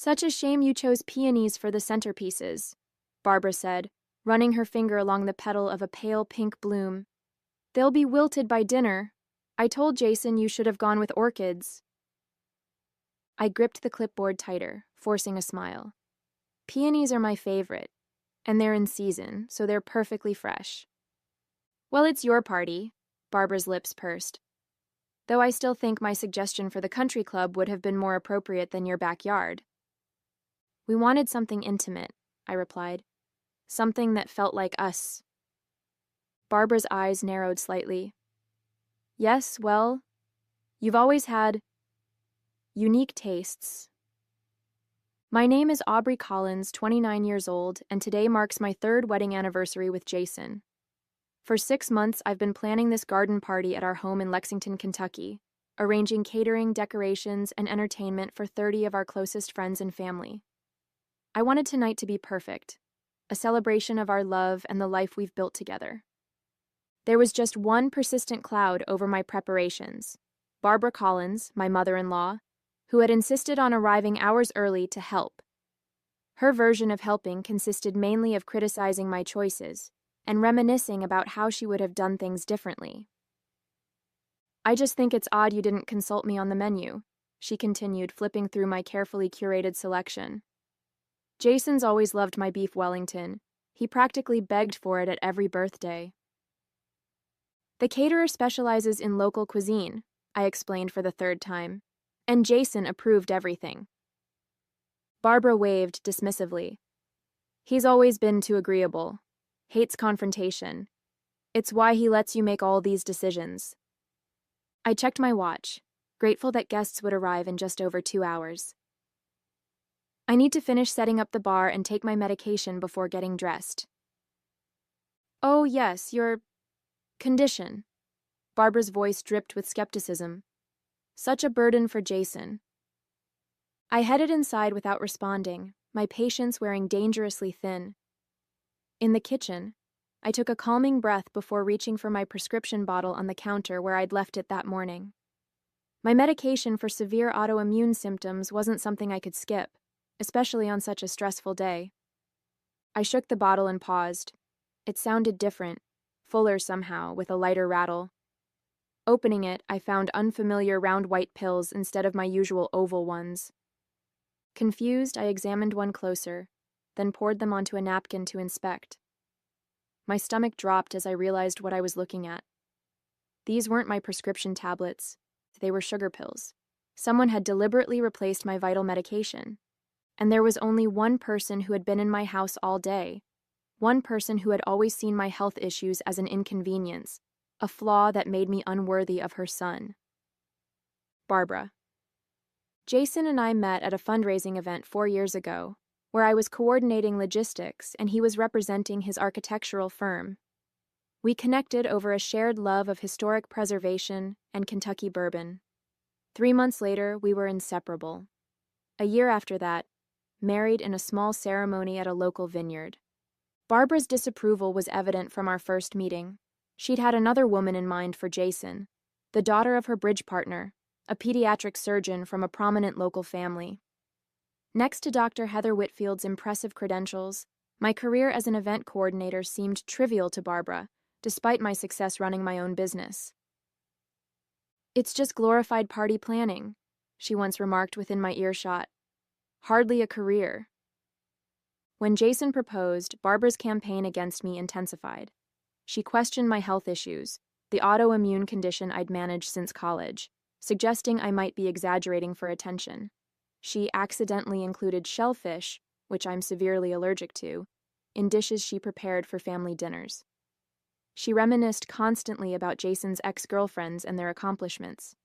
Such a shame you chose peonies for the centerpieces, Barbara said, running her finger along the petal of a pale pink bloom. They'll be wilted by dinner. I told Jason you should have gone with orchids. I gripped the clipboard tighter, forcing a smile. Peonies are my favorite, and they're in season, so they're perfectly fresh. Well, it's your party, Barbara's lips pursed. Though I still think my suggestion for the country club would have been more appropriate than your backyard. We wanted something intimate, I replied. Something that felt like us. Barbara's eyes narrowed slightly. Yes, well, you've always had unique tastes. My name is Aubrey Collins, 29 years old, and today marks my 3rd wedding anniversary with Jason. For 6 months, I've been planning this garden party at our home in Lexington, Kentucky, arranging catering, decorations, and entertainment for 30 of our closest friends and family. I wanted tonight to be perfect, a celebration of our love and the life we've built together. There was just one persistent cloud over my preparations. Barbara Collins, my mother-in-law, who had insisted on arriving hours early to help. Her version of helping consisted mainly of criticizing my choices and reminiscing about how she would have done things differently. I just think it's odd you didn't consult me on the menu, she continued, flipping through my carefully curated selection. Jason's always loved my beef Wellington. He practically begged for it at every birthday. The caterer specializes in local cuisine, I explained for the 3rd time, and Jason approved everything. Barbara waved dismissively. He's always been too agreeable. Hates confrontation. It's why he lets you make all these decisions. I checked my watch, grateful that guests would arrive in just over 2 hours. I need to finish setting up the bar and take my medication before getting dressed. Oh, yes, your condition. Barbara's voice dripped with skepticism. Such a burden for Jason. I headed inside without responding, my patience wearing dangerously thin. In the kitchen, I took a calming breath before reaching for my prescription bottle on the counter where I'd left it that morning. My medication for severe autoimmune symptoms wasn't something I could skip, especially on such a stressful day. I shook the bottle and paused. It sounded different, fuller somehow, with a lighter rattle. Opening it, I found unfamiliar round white pills instead of my usual oval ones. Confused, I examined one closer, then poured them onto a napkin to inspect. My stomach dropped as I realized what I was looking at. These weren't my prescription tablets. They were sugar pills. Someone had deliberately replaced my vital medication. And there was only one person who had been in my house all day. One person who had always seen my health issues as an inconvenience, a flaw that made me unworthy of her son. Barbara. Jason and I met at a fundraising event 4 years ago, where I was coordinating logistics and he was representing his architectural firm. We connected over a shared love of historic preservation and Kentucky bourbon. 3 months later, we were inseparable. A year after that, married in a small ceremony at a local vineyard. Barbara's disapproval was evident from our first meeting. She'd had another woman in mind for Jason, the daughter of her bridge partner, a pediatric surgeon from a prominent local family. Next to Dr. Heather Whitfield's impressive credentials, my career as an event coordinator seemed trivial to Barbara, despite my success running my own business. "It's just glorified party planning," she once remarked within my earshot. "Hardly a career." When Jason proposed, Barbara's campaign against me intensified. She questioned my health issues, the autoimmune condition I'd managed since college, suggesting I might be exaggerating for attention. She accidentally included shellfish, which I'm severely allergic to, in dishes she prepared for family dinners. She reminisced constantly about Jason's ex-girlfriends and their accomplishments.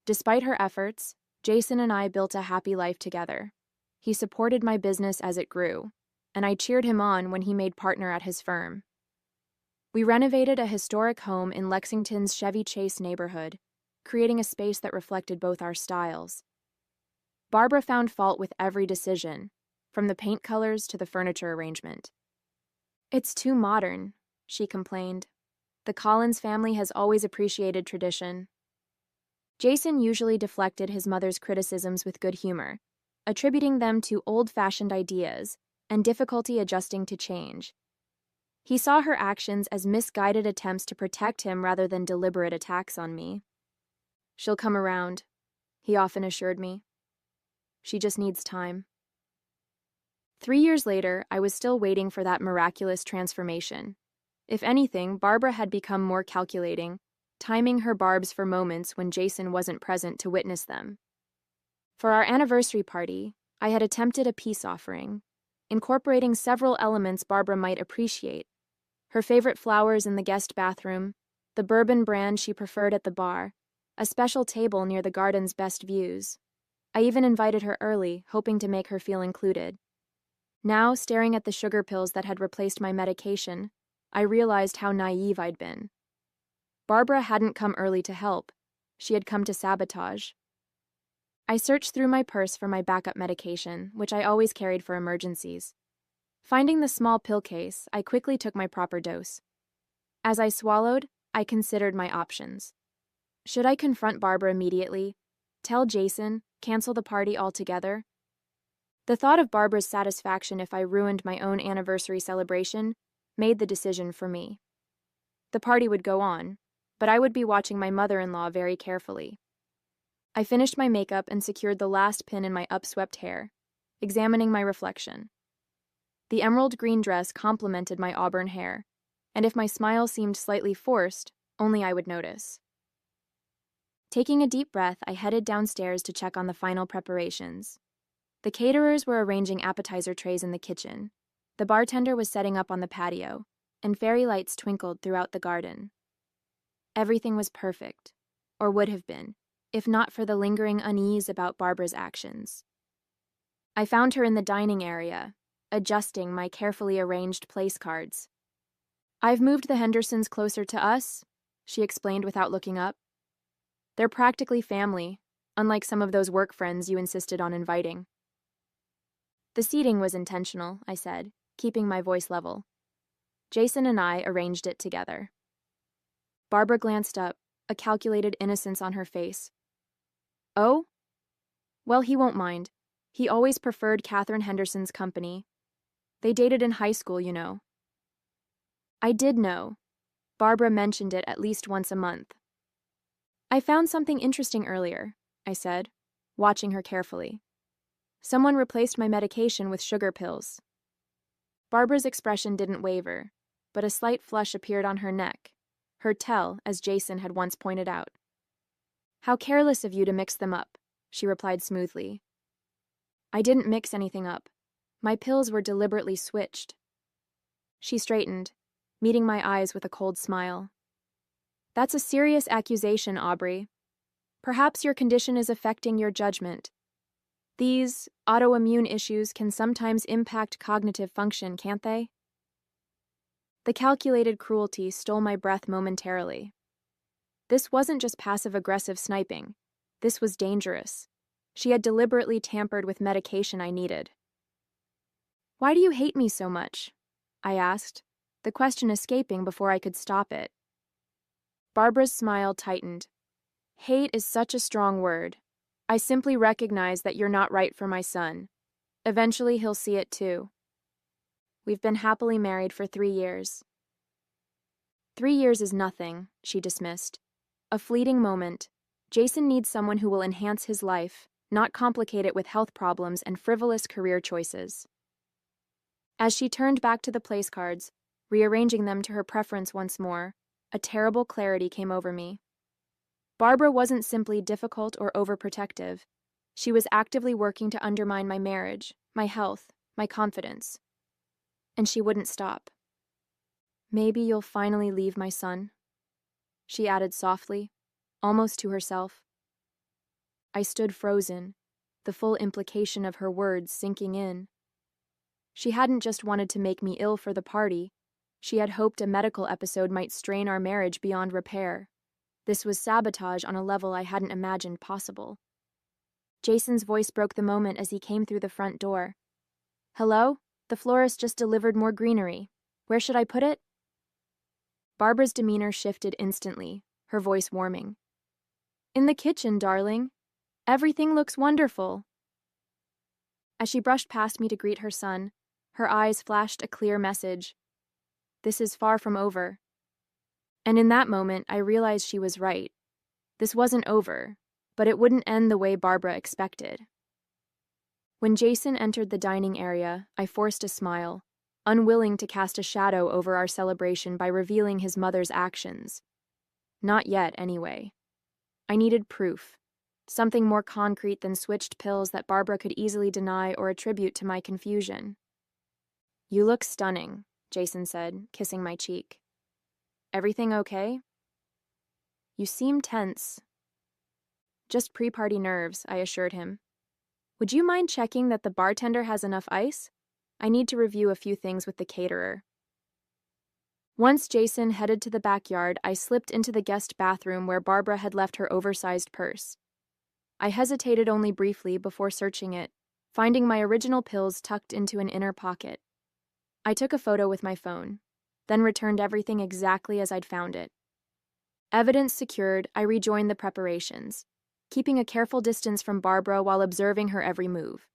Despite her efforts, Jason and I built a happy life together. He supported my business as it grew, and I cheered him on when he made partner at his firm. We renovated a historic home in Lexington's Chevy Chase neighborhood, creating a space that reflected both our styles. Barbara found fault with every decision, from the paint colors to the furniture arrangement. "It's too modern," she complained. "The Collins family has always appreciated tradition." Jason usually deflected his mother's criticisms with good humor, attributing them to old-fashioned ideas and difficulty adjusting to change. He saw her actions as misguided attempts to protect him rather than deliberate attacks on me. "She'll come around," he often assured me. "She just needs time." 3 years later, I was still waiting for that miraculous transformation. If anything, Barbara had become more calculating, timing her barbs for moments when Jason wasn't present to witness them. For our anniversary party, I had attempted a peace offering, incorporating several elements Barbara might appreciate: her favorite flowers in the guest bathroom, the bourbon brand she preferred at the bar, a special table near the garden's best views. I even invited her early, hoping to make her feel included. Now, staring at the sugar pills that had replaced my medication, I realized how naive I'd been. Barbara hadn't come early to help. She had come to sabotage. I searched through my purse for my backup medication, which I always carried for emergencies. Finding the small pill case, I quickly took my proper dose. As I swallowed, I considered my options. Should I confront Barbara immediately? Tell Jason? Cancel the party altogether? The thought of Barbara's satisfaction if I ruined my own anniversary celebration made the decision for me. The party would go on, but I would be watching my mother-in-law very carefully. I finished my makeup and secured the last pin in my upswept hair, examining my reflection. The emerald green dress complemented my auburn hair, and if my smile seemed slightly forced, only I would notice. Taking a deep breath, I headed downstairs to check on the final preparations. The caterers were arranging appetizer trays in the kitchen. The bartender was setting up on the patio, and fairy lights twinkled throughout the garden. Everything was perfect, or would have been, if not for the lingering unease about Barbara's actions. I found her in the dining area, adjusting my carefully arranged place cards. "I've moved the Hendersons closer to us," she explained without looking up. "They're practically family, unlike some of those work friends you insisted on inviting." "The seating was intentional," I said, keeping my voice level. "Jason and I arranged it together." Barbara glanced up, a calculated innocence on her face. "Oh? Well, he won't mind. He always preferred Catherine Henderson's company. They dated in high school, you know." I did know. Barbara mentioned it at least once a month. "I found something interesting earlier," I said, watching her carefully. "Someone replaced my medication with sugar pills." Barbara's expression didn't waver, but a slight flush appeared on her neck, her tell, as Jason had once pointed out. "How careless of you to mix them up," she replied smoothly. "I didn't mix anything up. My pills were deliberately switched." She straightened, meeting my eyes with a cold smile. "That's a serious accusation, Aubrey. Perhaps your condition is affecting your judgment. These autoimmune issues can sometimes impact cognitive function, can't they?" The calculated cruelty stole my breath momentarily. This wasn't just passive-aggressive sniping. This was dangerous. She had deliberately tampered with medication I needed. "Why do you hate me so much?" I asked, the question escaping before I could stop it. Barbara's smile tightened. "Hate is such a strong word. I simply recognize that you're not right for my son. Eventually he'll see it too. We've been happily married for 3 years." 3 years is nothing," she dismissed. "A fleeting moment. Jason needs someone who will enhance his life, not complicate it with health problems and frivolous career choices." As she turned back to the place cards, rearranging them to her preference once more, a terrible clarity came over me. Barbara wasn't simply difficult or overprotective. She was actively working to undermine my marriage, my health, my confidence. And she wouldn't stop. "Maybe you'll finally leave my son," she added softly, almost to herself. I stood frozen, the full implication of her words sinking in. She hadn't just wanted to make me ill for the party. She had hoped a medical episode might strain our marriage beyond repair. This was sabotage on a level I hadn't imagined possible. Jason's voice broke the moment as he came through the front door. "Hello? The florist just delivered more greenery. Where should I put it?" Barbara's demeanor shifted instantly, her voice warming. "In the kitchen, darling. Everything looks wonderful." As she brushed past me to greet her son, her eyes flashed a clear message. This is far from over. And in that moment, I realized she was right. This wasn't over, but it wouldn't end the way Barbara expected. When Jason entered the dining area, I forced a smile, unwilling to cast a shadow over our celebration by revealing his mother's actions. Not yet, anyway. I needed proof, something more concrete than switched pills that Barbara could easily deny or attribute to my confusion. You look stunning, Jason said, kissing my cheek. Everything okay? You seem tense. Just pre-party nerves, I assured him. Would you mind checking that the bartender has enough ice? I need to review a few things with the caterer. Once Jason headed to the backyard, I slipped into the guest bathroom where Barbara had left her oversized purse. I hesitated only briefly before searching it, finding my original pills tucked into an inner pocket. I took a photo with my phone, then returned everything exactly as I'd found it. Evidence secured, I rejoined the preparations, keeping a careful distance from Barbara while observing her every move.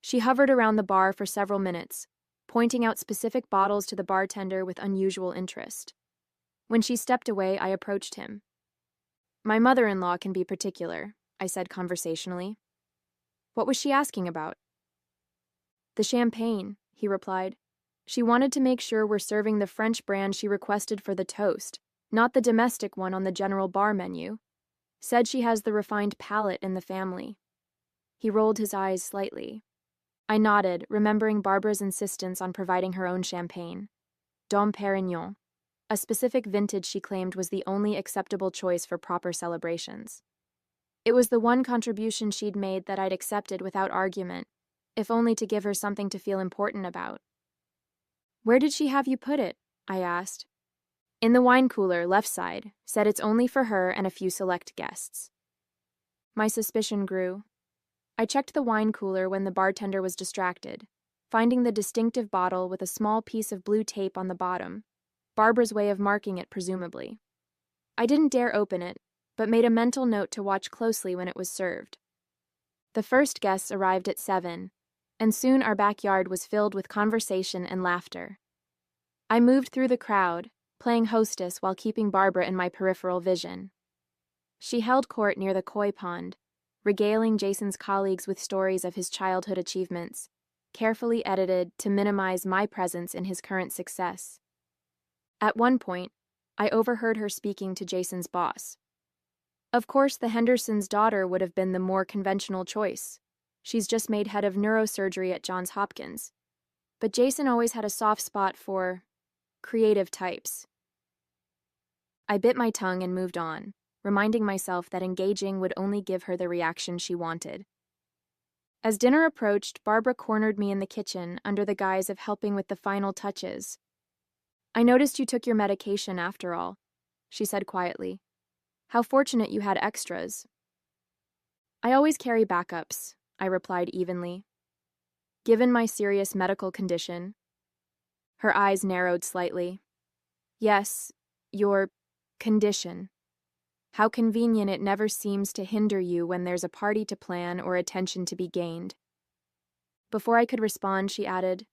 She hovered around the bar for several minutes, pointing out specific bottles to the bartender with unusual interest. When she stepped away, I approached him. My mother-in-law can be particular, I said conversationally. What was she asking about? The champagne, he replied. She wanted to make sure we're serving the French brand she requested for the toast, not the domestic one on the general bar menu. Said she has the refined palate in the family. He rolled his eyes slightly. I nodded, remembering Barbara's insistence on providing her own champagne. Dom Pérignon, a specific vintage she claimed was the only acceptable choice for proper celebrations. It was the one contribution she'd made that I'd accepted without argument, if only to give her something to feel important about. Where did she have you put it? I asked. In the wine cooler, left side, said it's only for her and a few select guests. My suspicion grew. I checked the wine cooler when the bartender was distracted, finding the distinctive bottle with a small piece of blue tape on the bottom, Barbara's way of marking it presumably. I didn't dare open it, but made a mental note to watch closely when it was served. The first guests arrived at 7, and soon our backyard was filled with conversation and laughter. I moved through the crowd, playing hostess while keeping Barbara in my peripheral vision. She held court near the koi pond, regaling Jason's colleagues with stories of his childhood achievements, carefully edited to minimize my presence in his current success. At one point, I overheard her speaking to Jason's boss. Of course, the Hendersons' daughter would have been the more conventional choice. She's just made head of neurosurgery at Johns Hopkins. But Jason always had a soft spot for creative types. I bit my tongue and moved on, reminding myself that engaging would only give her the reaction she wanted. As dinner approached, Barbara cornered me in the kitchen under the guise of helping with the final touches. I noticed you took your medication after all, she said quietly. How fortunate you had extras. I always carry backups, I replied evenly. Given my serious medical condition. Her eyes narrowed slightly. Yes, your condition. How convenient it never seems to hinder you when there's a party to plan or attention to be gained. Before I could respond, she added,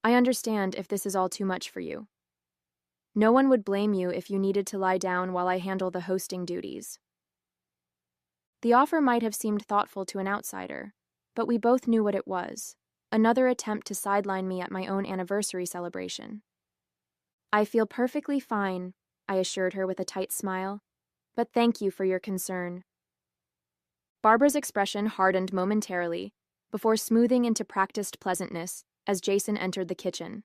I understand if this is all too much for you. No one would blame you if you needed to lie down while I handle the hosting duties. The offer might have seemed thoughtful to an outsider, but we both knew what it was, another attempt to sideline me at my own anniversary celebration. I feel perfectly fine, I assured her with a tight smile, but thank you for your concern. Barbara's expression hardened momentarily, before smoothing into practiced pleasantness as Jason entered the kitchen.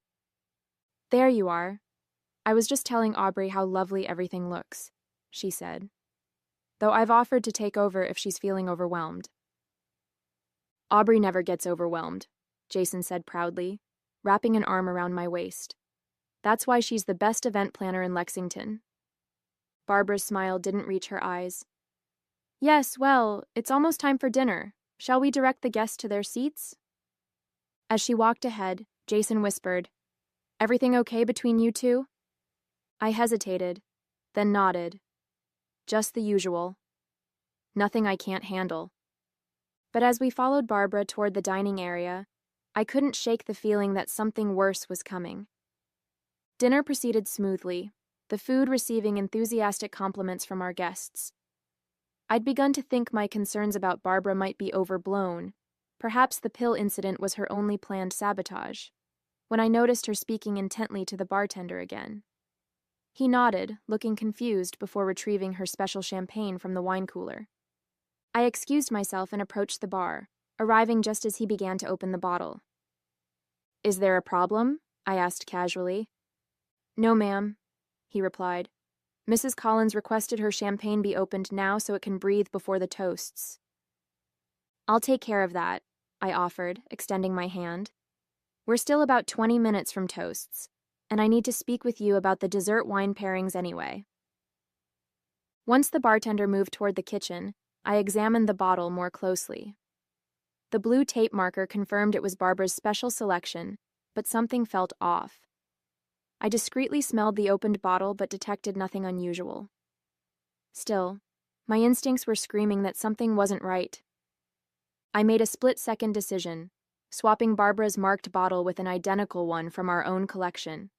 There you are. I was just telling Aubrey how lovely everything looks, she said. Though I've offered to take over if she's feeling overwhelmed. Aubrey never gets overwhelmed, Jason said proudly, wrapping an arm around my waist. That's why she's the best event planner in Lexington. Barbara's smile didn't reach her eyes. Yes, well, it's almost time for dinner. Shall we direct the guests to their seats? As she walked ahead, Jason whispered, Everything okay between you two? I hesitated, then nodded. Just the usual. Nothing I can't handle. But as we followed Barbara toward the dining area, I couldn't shake the feeling that something worse was coming. Dinner proceeded smoothly, the food receiving enthusiastic compliments from our guests. I'd begun to think my concerns about Barbara might be overblown. Perhaps the pill incident was her only planned sabotage, when I noticed her speaking intently to the bartender again. He nodded, looking confused before retrieving her special champagne from the wine cooler. I excused myself and approached the bar, arriving just as he began to open the bottle. "Is there a problem?" I asked casually. "No, ma'am," he replied. "Mrs. Collins requested her champagne be opened now so it can breathe before the toasts." "I'll take care of that," I offered, extending my hand. "We're still about 20 minutes from toasts, and I need to speak with you about the dessert wine pairings anyway." Once the bartender moved toward the kitchen, I examined the bottle more closely. The blue tape marker confirmed it was Barbara's special selection, but something felt off. I discreetly smelled the opened bottle but detected nothing unusual. Still, my instincts were screaming that something wasn't right. I made a split-second decision, swapping Barbara's marked bottle with an identical one from our own collection.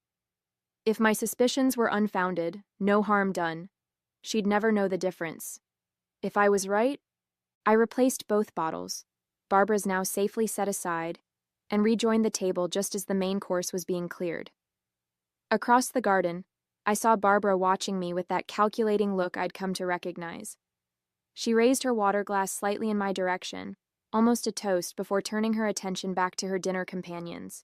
If my suspicions were unfounded, no harm done. She'd never know the difference. If I was right, I replaced both bottles, Barbara's now safely set aside, and rejoined the table just as the main course was being cleared. Across the garden, I saw Barbara watching me with that calculating look I'd come to recognize. She raised her water glass slightly in my direction, almost a toast, before turning her attention back to her dinner companions.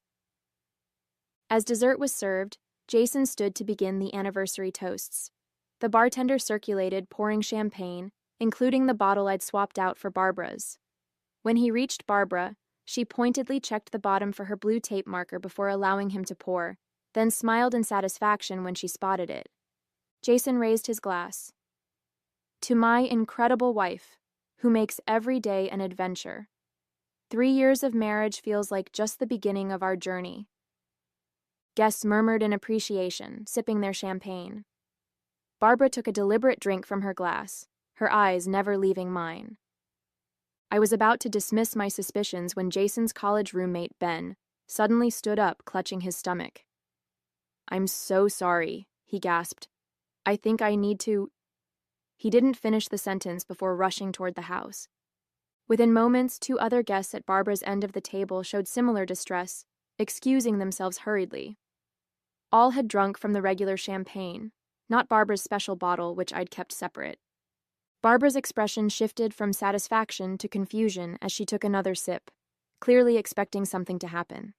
As dessert was served, Jason stood to begin the anniversary toasts. The bartender circulated, pouring champagne, including the bottle I'd swapped out for Barbara's. When he reached Barbara, she pointedly checked the bottom for her blue tape marker before allowing him to pour, then smiled in satisfaction when she spotted it. Jason raised his glass. "To my incredible wife, who makes every day an adventure. 3 years of marriage feels like just the beginning of our journey." Guests murmured in appreciation, sipping their champagne. Barbara took a deliberate drink from her glass, her eyes never leaving mine. I was about to dismiss my suspicions when Jason's college roommate, Ben, suddenly stood up, clutching his stomach. "I'm so sorry," he gasped. "I think I need to—" He didn't finish the sentence before rushing toward the house. Within moments, 2 other guests at Barbara's end of the table showed similar distress, excusing themselves hurriedly. All had drunk from the regular champagne, not Barbara's special bottle, which I'd kept separate. Barbara's expression shifted from satisfaction to confusion as she took another sip, clearly expecting something to happen.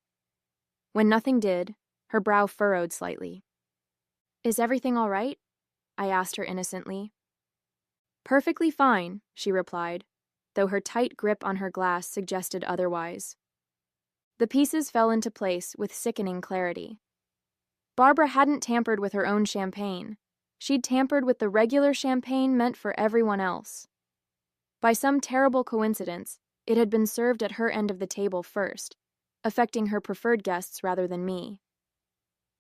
When nothing did, her brow furrowed slightly. "Is everything all right?" I asked her innocently. "Perfectly fine," she replied, though her tight grip on her glass suggested otherwise. The pieces fell into place with sickening clarity. Barbara hadn't tampered with her own champagne. She'd tampered with the regular champagne meant for everyone else. By some terrible coincidence, it had been served at her end of the table first, affecting her preferred guests rather than me.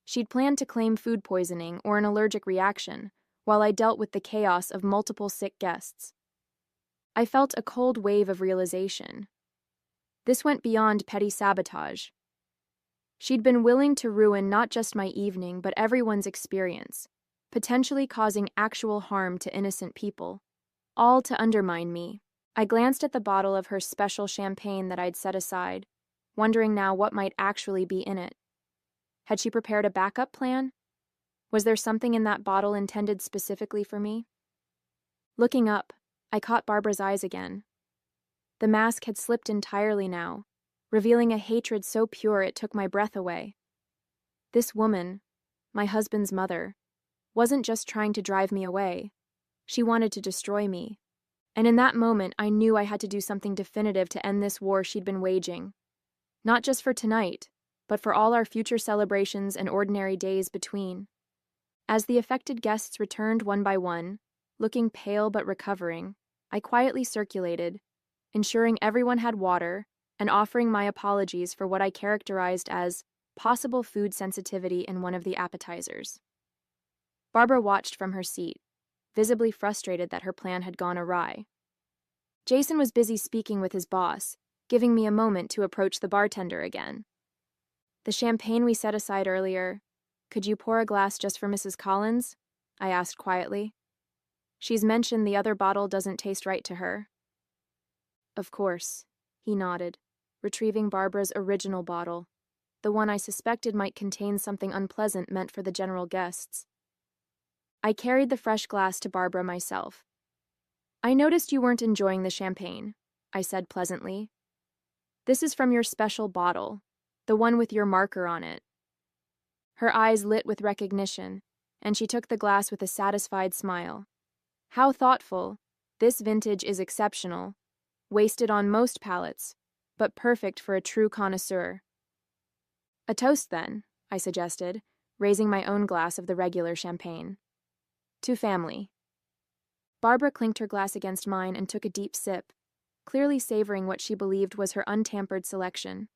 She'd planned to claim food poisoning or an allergic reaction, while I dealt with the chaos of multiple sick guests. I felt a cold wave of realization. This went beyond petty sabotage. She'd been willing to ruin not just my evening, but everyone's experience, potentially causing actual harm to innocent people, all to undermine me. I glanced at the bottle of her special champagne that I'd set aside, wondering now what might actually be in it. Had she prepared a backup plan? Was there something in that bottle intended specifically for me? Looking up, I caught Barbara's eyes again. The mask had slipped entirely now, revealing a hatred so pure it took my breath away. This woman, my husband's mother, wasn't just trying to drive me away. She wanted to destroy me. And in that moment, I knew I had to do something definitive to end this war she'd been waging. Not just for tonight, but for all our future celebrations and ordinary days between. As the affected guests returned one by one, looking pale but recovering, I quietly circulated, ensuring everyone had water and offering my apologies for what I characterized as possible food sensitivity in one of the appetizers. Barbara watched from her seat, visibly frustrated that her plan had gone awry. Jason was busy speaking with his boss, giving me a moment to approach the bartender again. The champagne we set aside earlier, could you pour a glass just for Mrs. Collins? I asked quietly. She's mentioned the other bottle doesn't taste right to her. Of course, he nodded, retrieving Barbara's original bottle, the one I suspected might contain something unpleasant meant for the general guests. I carried the fresh glass to Barbara myself. I noticed you weren't enjoying the champagne, I said pleasantly. This is from your special bottle, the one with your marker on it. Her eyes lit with recognition, and she took the glass with a satisfied smile. How thoughtful. This vintage is exceptional. Wasted on most palates, but perfect for a true connoisseur. A toast, then, I suggested, raising my own glass of the regular champagne. To family. Barbara clinked her glass against mine and took a deep sip, clearly savoring what she believed was her untampered selection.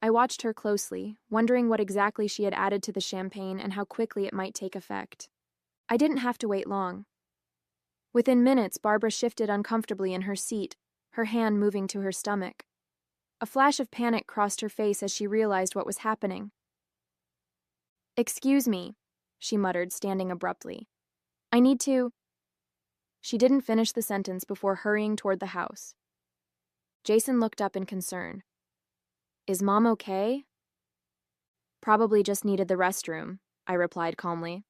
I watched her closely, wondering what exactly she had added to the champagne and how quickly it might take effect. I didn't have to wait long. Within minutes, Barbara shifted uncomfortably in her seat, her hand moving to her stomach. A flash of panic crossed her face as she realized what was happening. "Excuse me," she muttered, standing abruptly. "I need to—" She didn't finish the sentence before hurrying toward the house. Jason looked up in concern. "Is Mom okay?" "Probably just needed the restroom," I replied calmly.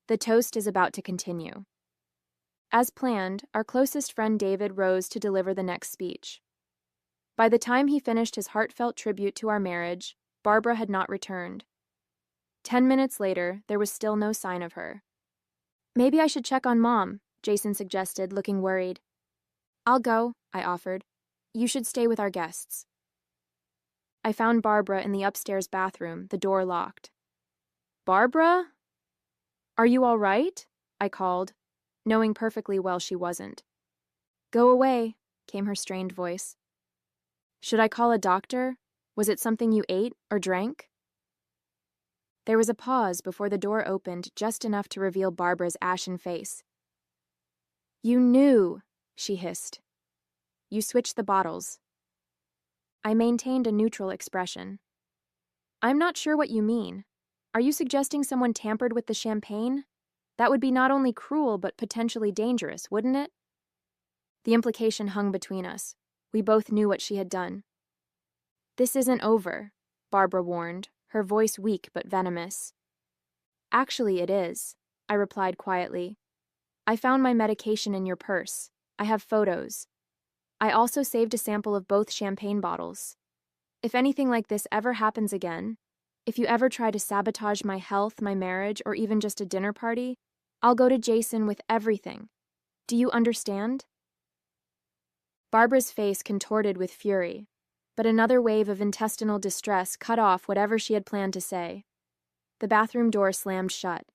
The toast is about to continue. As planned, our closest friend David rose to deliver the next speech. By the time he finished his heartfelt tribute to our marriage, Barbara had not returned. 10 minutes later, there was still no sign of her. "Maybe I should check on Mom," Jason suggested, looking worried. "I'll go," I offered. "You should stay with our guests." I found Barbara in the upstairs bathroom, the door locked. "Barbara? Are you all right?" I called, knowing perfectly well she wasn't. "Go away," came her strained voice. "Should I call a doctor? Was it something you ate or drank?" There was a pause before the door opened just enough to reveal Barbara's ashen face. "You knew," she hissed. "You switched the bottles." I maintained a neutral expression. "I'm not sure what you mean. Are you suggesting someone tampered with the champagne? That would be not only cruel but potentially dangerous, wouldn't it?" The implication hung between us. We both knew what she had done. "This isn't over," Barbara warned, her voice weak but venomous. "Actually, it is," I replied quietly. "I found my medication in your purse. I have photos. I also saved a sample of both champagne bottles. If anything like this ever happens again, if you ever try to sabotage my health, my marriage, or even just a dinner party, I'll go to Jason with everything. Do you understand?" Barbara's face contorted with fury, but another wave of intestinal distress cut off whatever she had planned to say. The bathroom door slammed shut.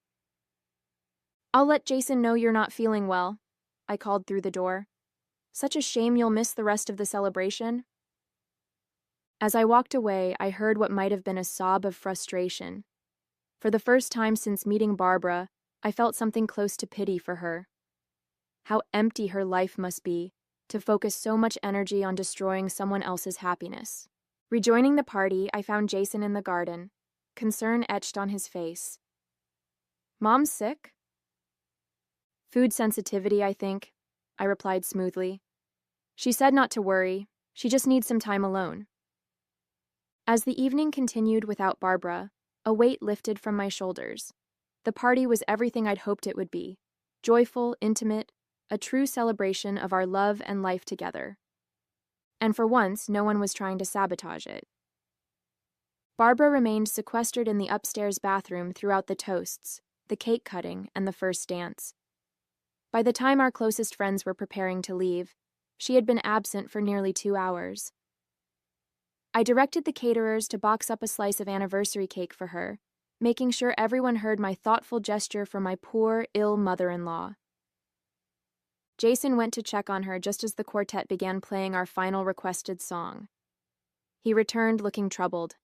"I'll let Jason know you're not feeling well," I called through the door. "Such a shame you'll miss the rest of the celebration." As I walked away, I heard what might have been a sob of frustration. For the first time since meeting Barbara, I felt something close to pity for her. How empty her life must be, to focus so much energy on destroying someone else's happiness. Rejoining the party, I found Jason in the garden, concern etched on his face. "Mom's sick?" "Food sensitivity, I think," I replied smoothly. "She said not to worry, she just needs some time alone." As the evening continued without Barbara, a weight lifted from my shoulders. The party was everything I'd hoped it would be. Joyful, intimate, a true celebration of our love and life together. And for once, no one was trying to sabotage it. Barbara remained sequestered in the upstairs bathroom throughout the toasts, the cake cutting, and the first dance. By the time our closest friends were preparing to leave, she had been absent for nearly 2 hours. I directed the caterers to box up a slice of anniversary cake for her, making sure everyone heard my thoughtful gesture for my poor, ill mother-in-law. Jason went to check on her just as the quartet began playing our final requested song. He returned looking troubled.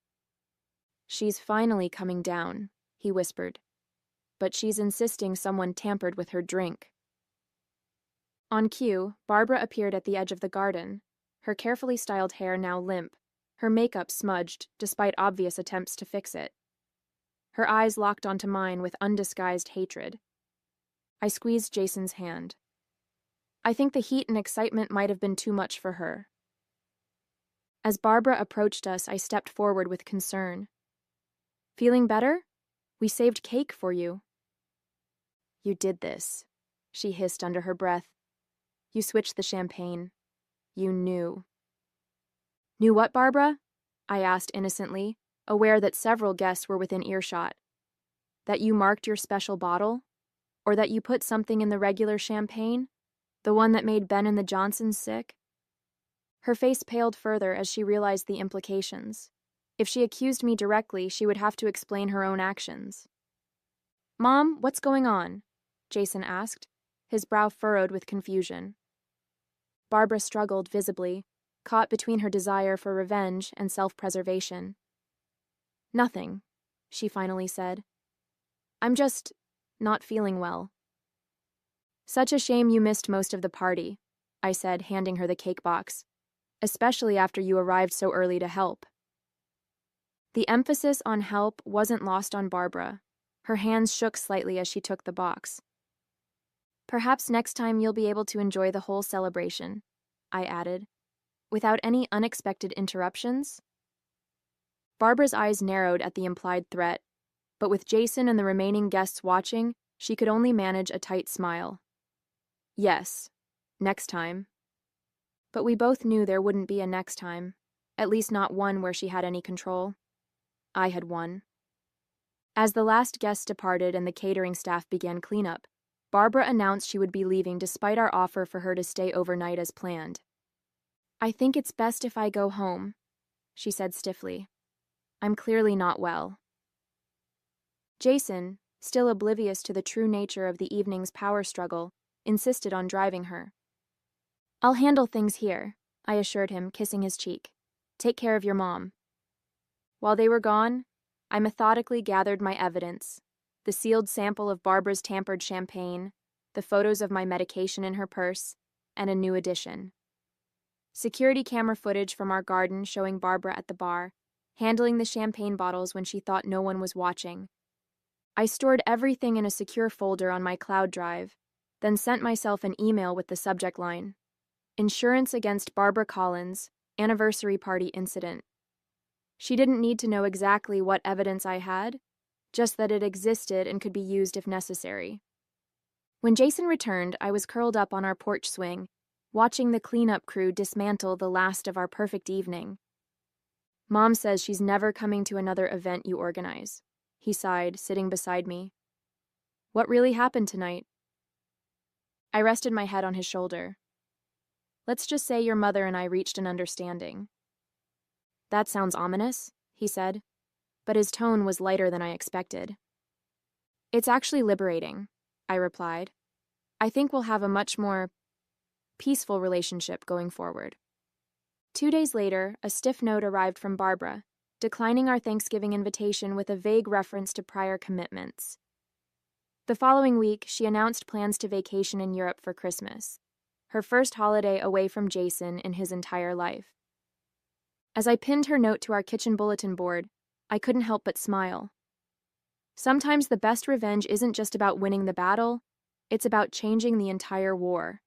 "She's finally coming down," he whispered. "But she's insisting someone tampered with her drink." On cue, Barbara appeared at the edge of the garden, her carefully styled hair now limp, her makeup smudged despite obvious attempts to fix it. Her eyes locked onto mine with undisguised hatred. I squeezed Jason's hand. I think the heat and excitement might have been too much for her. As Barbara approached us, I stepped forward with concern. Feeling better? We saved cake for you. You did this, she hissed under her breath. You switched the champagne. You knew. Knew what, Barbara? I asked innocently, aware that several guests were within earshot. That you marked your special bottle? Or that you put something in the regular champagne? The one that made Ben and the Johnsons sick? Her face paled further as she realized the implications. If she accused me directly, she would have to explain her own actions. Mom, what's going on? Jason asked, his brow furrowed with confusion. Barbara struggled visibly, caught between her desire for revenge and self-preservation. Nothing, she finally said. I'm just not feeling well. Such a shame you missed most of the party, I said, handing her the cake box, especially after you arrived so early to help. The emphasis on help wasn't lost on Barbara. Her hands shook slightly as she took the box. Perhaps next time you'll be able to enjoy the whole celebration, I added, without any unexpected interruptions. Barbara's eyes narrowed at the implied threat, but with Jason and the remaining guests watching, she could only manage a tight smile. Yes, next time. But we both knew there wouldn't be a next time, at least not one where she had any control. I had won. As the last guest departed and the catering staff began cleanup, Barbara announced she would be leaving despite our offer for her to stay overnight as planned. I think it's best if I go home, she said stiffly. I'm clearly not well. Jason, still oblivious to the true nature of the evening's power struggle, insisted on driving her. I'll handle things here, I assured him, kissing his cheek. Take care of your mom. While they were gone, I methodically gathered my evidence, the sealed sample of Barbara's tampered champagne, the photos of my medication in her purse, and a new addition. Security camera footage from our garden showing Barbara at the bar, handling the champagne bottles when she thought no one was watching. I stored everything in a secure folder on my cloud drive, then sent myself an email with the subject line: Insurance against Barbara Collins, anniversary party incident. She didn't need to know exactly what evidence I had, just that it existed and could be used if necessary. When Jason returned, I was curled up on our porch swing, watching the cleanup crew dismantle the last of our perfect evening. Mom says she's never coming to another event you organize, he sighed, sitting beside me. What really happened tonight? I rested my head on his shoulder. Let's just say your mother and I reached an understanding. That sounds ominous, he said, but his tone was lighter than I expected. It's actually liberating, I replied. I think we'll have a much more peaceful relationship going forward. 2 days later, a stiff note arrived from Barbara, declining our Thanksgiving invitation with a vague reference to prior commitments. The following week, she announced plans to vacation in Europe for Christmas, her first holiday away from Jason in his entire life. As I pinned her note to our kitchen bulletin board, I couldn't help but smile. Sometimes the best revenge isn't just about winning the battle, it's about changing the entire war.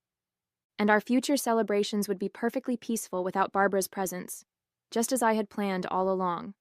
And our future celebrations would be perfectly peaceful without Barbara's presence, just as I had planned all along.